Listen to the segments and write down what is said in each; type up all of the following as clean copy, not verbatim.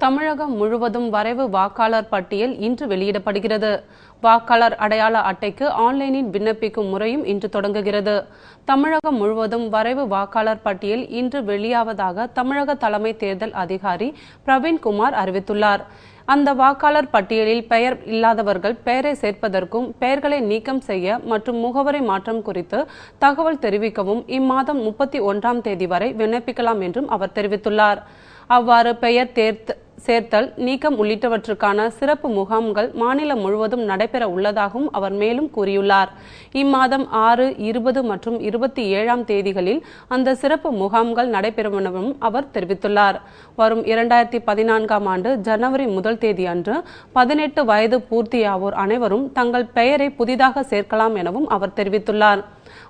தமிழகம் முழுவதும் வரைவு வாக்காளர் பட்டியல் இன்று வெளியிடப்படுகிறது. வாக்காளர் அடையாள அட்டைக்கு ஆன்லைனில் விண்ணப்பிக்கும் முறையும் இன்று தொடங்குகிறது. தமிழகம் முழுவதும் வரைவு வாக்காளர் பட்டியல் இன்று வெளியாவதாக தமிழக தலைமை தேர்தல் அதிகாரி பிரவீன்குமார் அறிவித்துள்ளார். அந்த வாக்காளர் பட்டியலில் பெயர் இல்லாதவர்கள் பெயரை சேர்ப்பதற்கும் பெயர்களை நீக்கம் செய்ய மற்றும் முகவரி மாற்றம் குறித்து தகவல் தெரிவிக்கவும் இம்மாதம் 31ஆம் தேதி வரை விண்ணப்பிக்கலாம் என்றும் அவர் தெரிவித்துள்ளார். அவ்வாறு பெயர் சேர்த்தல், நீக்கம் உள்ளிட்டவற்றுக்கான சிறப்பு முகாம்கள் மாநிலம் முழுவதும் நடைபெற உள்ளதாகவும் அவர் மேலும் கூறியுள்ளார். இம்மாதம் 6, 20 மற்றும் 27ஆம் தேதிகளில் அந்த சிறப்பு முகாம்கள் நடைபெறும் எனவும் அவர் தெரிவித்துள்ளார். வரும் 2014ஆம் ஆண்டு ஜனவரி 1 தேதி அன்று 18 வயது பூர்த்தியாவோர் அனைவரும் தங்கள் பெயரை புதிதாக சேர்க்கலாம் எனவும் அவர் தெரிவித்துள்ளார்.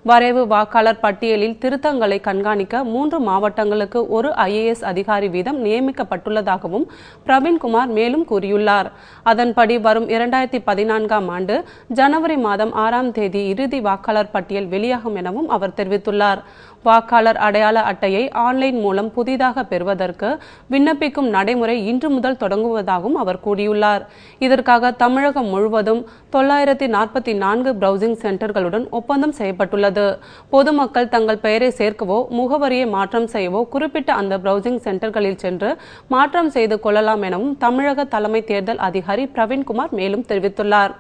வரைவு வாக்காளர் பட்டியலில் திருத்தங்களை கண்காணிக்க 3 மாவட்டங்களுக்கு ஒரு IAS அதிகாரி வீதம் நியமிக்கப்பட்டுள்ளதாகவும் பிரவீன்குமார் மேலும் கூறியுள்ளார். அதன்படி வரும் 2014ஆம் ஆண்டு ஜனவரி மாதம் 6ஆம் தேதி இறுதி வாக்காளர் பட்டியல் வெளியாகும் எனவும் அவர் தெரிவித்துள்ளார். வாக்காளர் அடையாள அட்டையை ஆன்லைன் மூலம் புதிதாக பெறுவதற்கு விண்ணப்பிக்கும் நடைமுறை இன்று முதல் தொடங்குவதாகவும் அவர் கூறியுள்ளார். இதற்காக தமிழகம் முழுவதும் 944 பிரவுசிங் சென்டர்களுடன் ஒப்பந்தம் செய்யப்பட்டுள்ளது. பொதுமக்கள் தங்கள் பெயரை சேர்க்கவோ முகவரியை மாற்றம் செய்யவோ குறிப்பிட்ட அந்த பிரவுசிங் சென்டர்களில் சென்று மாற்றம் செய்து கொள்ளலாம் எனவும் தமிழக தலைமை தேர்தல் அதிகாரி பிரவீன்குமார் மேலும் தெரிவித்துள்ளார்.